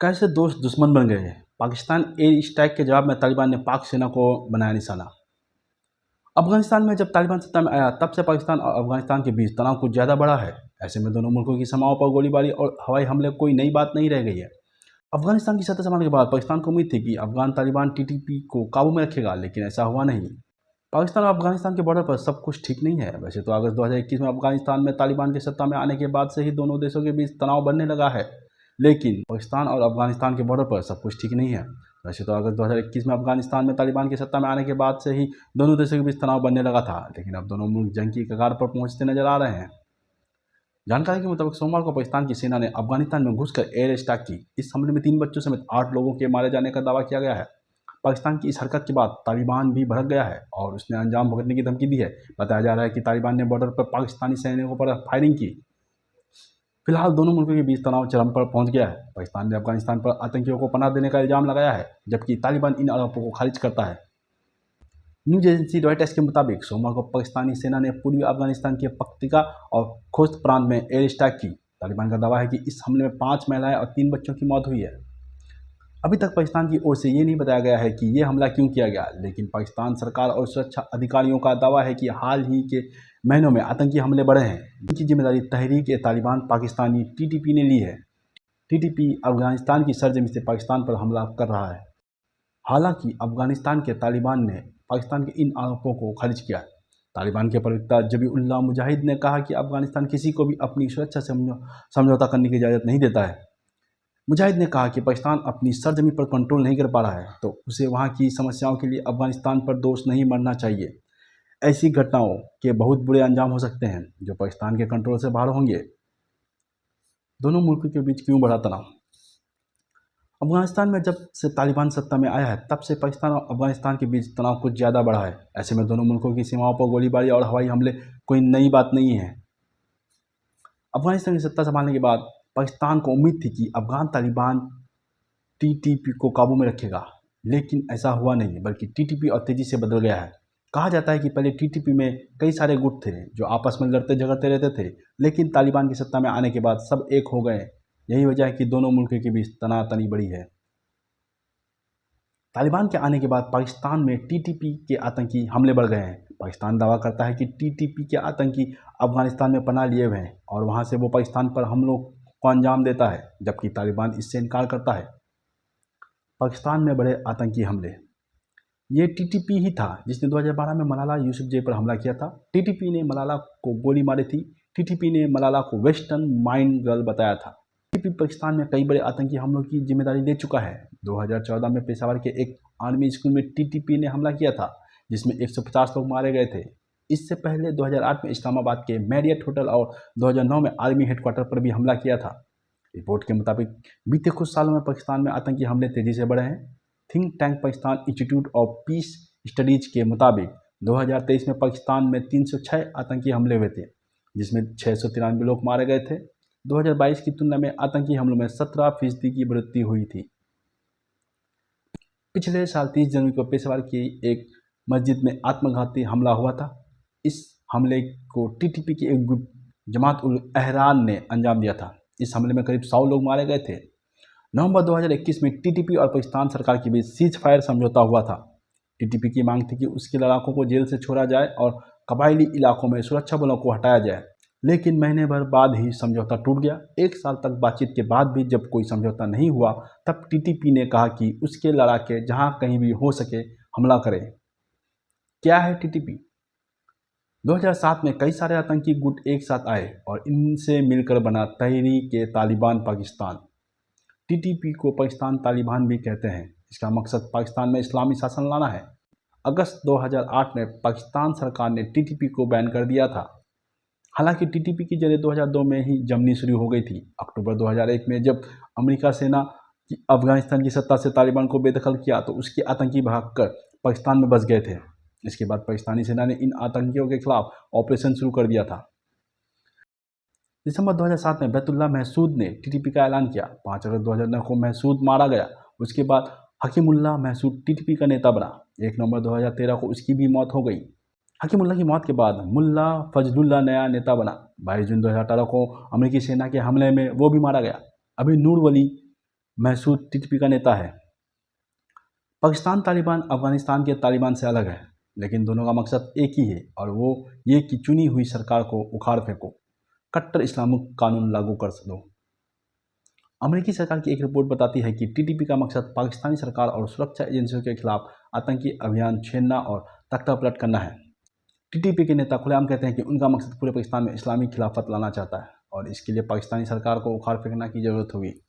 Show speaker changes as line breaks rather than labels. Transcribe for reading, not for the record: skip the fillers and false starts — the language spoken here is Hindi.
कैसे दोस्त दुश्मन बन गए? पाकिस्तान एयर स्ट्राइक के जवाब में तालिबान ने पाक सेना को बनाया निशाना। अफगानिस्तान में जब तालिबान सत्ता में आया तब से पाकिस्तान और अफगानिस्तान के बीच तनाव कुछ ज़्यादा बढ़ा है। ऐसे में दोनों मुल्कों की सीमाओं पर गोलीबारी और हवाई हमले कोई नई बात नहीं रह गई है। अफगानिस्तान की सत्ता संभालने के बाद पाकिस्तान को उम्मीद थी कि अफगान तालिबान टीटीपी को काबू में रखेगा, लेकिन ऐसा हुआ नहीं। पाकिस्तान और अफगानिस्तान के बॉर्डर पर सब कुछ ठीक नहीं है। वैसे तो अगस्त 2021 में अफगानिस्तान में तालिबान की सत्ता में आने के बाद से ही दोनों देशों के बीच तनाव बढ़ने लगा है, लेकिन पाकिस्तान और अफगानिस्तान के बॉर्डर पर सब कुछ ठीक नहीं है। वैसे तो अगस्त 2021 में अफगानिस्तान में तालिबान की सत्ता में आने के बाद से ही दोनों देशों के बीच तनाव बढ़ने लगा था, लेकिन अब दोनों मुल्क जंग की कगार पर पहुंचते नजर आ रहे हैं। जानकारी के मुताबिक सोमवार को पाकिस्तान की सेना ने अफगानिस्तान में घुसकर एयर स्ट्राइक की। इस हमले में 3 बच्चों समेत 8 लोगों के मारे जाने का दावा किया गया है। पाकिस्तान की इस हरकत के बाद तालिबान भी भड़क गया है और उसने अंजाम भुगतने की धमकी दी है। बताया जा रहा है कि तालिबान ने बॉर्डर पर पाकिस्तानी सैनिकों पर फायरिंग की। फिलहाल दोनों मुल्कों के बीच तनाव चरम पर पहुंच गया है। पाकिस्तान ने अफगानिस्तान पर आतंकियों को पनाह देने का इल्जाम लगाया है, जबकि तालिबान इन आरोपों को खारिज करता है। न्यूज एजेंसी रॉयटर्स के मुताबिक सोमवार को पाकिस्तानी सेना ने पूर्वी अफगानिस्तान के पख्तिका और खोस्त प्रांत में एयर स्ट्राइक की। तालिबान का दावा है कि इस हमले में 5 महिलाएं और 3 बच्चों की मौत हुई है। अभी तक पाकिस्तान की ओर से ये नहीं बताया गया है कि ये हमला क्यों किया गया, लेकिन पाकिस्तान सरकार और सुरक्षा अधिकारियों का दावा है कि हाल ही के महीनों में आतंकी हमले बढ़े हैं, जिनकी जिम्मेदारी तहरीक-ए-तालिबान पाकिस्तानी टीटीपी ने ली है। टीटीपी अफगानिस्तान की सरजमीं से पाकिस्तान पर हमला कर रहा है। हालांकि अफगानिस्तान के तालिबान ने पाकिस्तान के इन आरोपों को खारिज किया है। तालिबान के प्रवक्ता जबीउल्लाह मुजाहिद ने कहा कि अफगानिस्तान किसी को भी अपनी सुरक्षा से समझौता करने की इजाज़त नहीं देता है। मुजाहिद ने कहा कि पाकिस्तान अपनी सरजमीं पर कंट्रोल नहीं कर पा रहा है, तो उसे वहां की समस्याओं के लिए अफगानिस्तान पर दोष नहीं मढ़ना चाहिए। ऐसी घटनाओं के बहुत बुरे अंजाम हो सकते हैं जो पाकिस्तान के कंट्रोल से बाहर होंगे। दोनों मुल्कों के बीच क्यों बढ़ा तनाव? अफगानिस्तान में जब से तालिबान सत्ता में आया है तब से पाकिस्तान और अफगानिस्तान के बीच तनाव कुछ ज़्यादा बढ़ा है। ऐसे में दोनों मुल्कों की सीमाओं पर गोलीबारी और हवाई हमले कोई नई बात नहीं है। अफगानिस्तान की सत्ता संभालने के बाद पाकिस्तान को उम्मीद थी कि अफगान तालिबान टीटीपी को काबू में रखेगा, लेकिन ऐसा हुआ नहीं, बल्कि टीटीपी और तेज़ी से बदल गया है। कहा जाता है कि पहले टीटीपी में कई सारे गुट थे जो आपस में लड़ते झगड़ते रहते थे, लेकिन तालिबान की सत्ता में आने के बाद सब एक हो गए। यही वजह है कि दोनों मुल्कों के बीच तनातनी बढ़ी है। तालिबान के आने के बाद पाकिस्तान में टीटीपी के आतंकी हमले बढ़ गए हैं। पाकिस्तान दावा करता है कि टीटीपी के आतंकी अफगानिस्तान में पनाह लिए हुए हैं और वहां से वो पाकिस्तान पर हमलों को अंजाम देता है, जबकि तालिबान इससे इनकार करता है। पाकिस्तान में बढ़े आतंकी हमले। ये टीटीपी ही था जिसने 2012 में मलाला यूसुफजई पर हमला किया था। टीटीपी ने मलाला को गोली मारी थी। टीटीपी ने मलाला को वेस्टर्न माइंड गर्ल बताया था। टीटीपी पाकिस्तान में कई बड़े आतंकी हमलों की जिम्मेदारी ले चुका है। 2014 में पेशावर के एक आर्मी स्कूल में टीटीपी ने हमला किया था, जिसमें 150 लोग मारे गए थे। इससे पहले 2008 में इस्लामाबाद के मैरियट होटल और 2009 में आर्मी हेडक्वार्टर पर भी हमला किया था। रिपोर्ट के मुताबिक बीते कुछ सालों में पाकिस्तान में आतंकी हमले तेजी से बढ़े हैं। Think tank Pakistan institute of peace studies के मुताबिक 2023 में पाकिस्तान में 306 आतंकी हमले हुए थे, जिसमें 693 लोग मारे गए थे। 2022 की तुलना में आतंकी हमलों में 17% की बढ़ोतरी हुई थी। पिछले साल 30 जनवरी को पेशावर की एक मस्जिद में आत्मघाती हमला हुआ था। इस हमले को टीटीपी की एक गुट जमात उल अहरान ने अंजाम दिया था। इस हमले में करीब 100 लोग मारे गए थे। नवंबर 2021 में टीटीपी और पाकिस्तान सरकार के बीच सीज फायर समझौता हुआ था। टीटीपी की मांग थी कि उसके लड़ाकों को जेल से छोड़ा जाए और कबायली इलाकों में सुरक्षा बलों को हटाया जाए, लेकिन महीने भर बाद ही समझौता टूट गया। 1 साल तक बातचीत के बाद भी जब कोई समझौता नहीं हुआ, तब टीटीपी ने कहा कि उसके लड़ाके जहां कहीं भी हो सके हमला करें। क्या है टीटीपी? 2007 में कई सारे आतंकी गुट एक साथ आए और इनसे मिलकर बना तहरीक-ए-तालिबान पाकिस्तान। टीटीपी को पाकिस्तान तालिबान भी कहते हैं। इसका मकसद पाकिस्तान में इस्लामी शासन लाना है। अगस्त 2008 में पाकिस्तान सरकार ने टीटीपी को बैन कर दिया था। हालांकि टीटीपी की जड़ें 2002 में ही जमनी शुरू हो गई थी। अक्टूबर 2001 में जब अमेरिका सेना की अफगानिस्तान की सत्ता से तालिबान को बेदखल किया तो उसके आतंकी भागकर पाकिस्तान में बस गए थे। इसके बाद पाकिस्तानी सेना ने इन आतंकियों के खिलाफ ऑपरेशन शुरू कर दिया था। दिसंबर 2007 में बैतुल्लाह महसूद ने टीटीपी का ऐलान किया। 5 अगस्त 2009 को महसूद मारा गया। उसके बाद हकीमुल्लाह महसूद टीटीपी का नेता बना। 1 नवंबर 2013 को उसकी भी मौत हो गई। हकीमुल्लाह की मौत के बाद मुल्ला फजलुल्लाह नया नेता बना। 22 जून 2018 को अमेरिकी सेना के हमले में वो भी मारा गया। अभी नूर वली महसूद टीटीपी का नेता है। पाकिस्तान तालिबान अफगानिस्तान के तालिबान से अलग है, लेकिन दोनों का मकसद एक ही है और वो ये कि चुनी हुई सरकार को उखाड़ फेंको, कट्टर इस्लामिक कानून लागू कर दो। अमेरिकी सरकार की एक रिपोर्ट बताती है कि टीटीपी का मकसद पाकिस्तानी सरकार और सुरक्षा एजेंसियों के खिलाफ आतंकी अभियान छेड़ना और तख्तापलट करना है। टीटीपी के नेता खुलेआम कहते हैं कि उनका मकसद पूरे पाकिस्तान में इस्लामी खिलाफत लाना चाहता है और इसके लिए पाकिस्तानी सरकार को उखाड़ फेंकना की जरूरत होगी।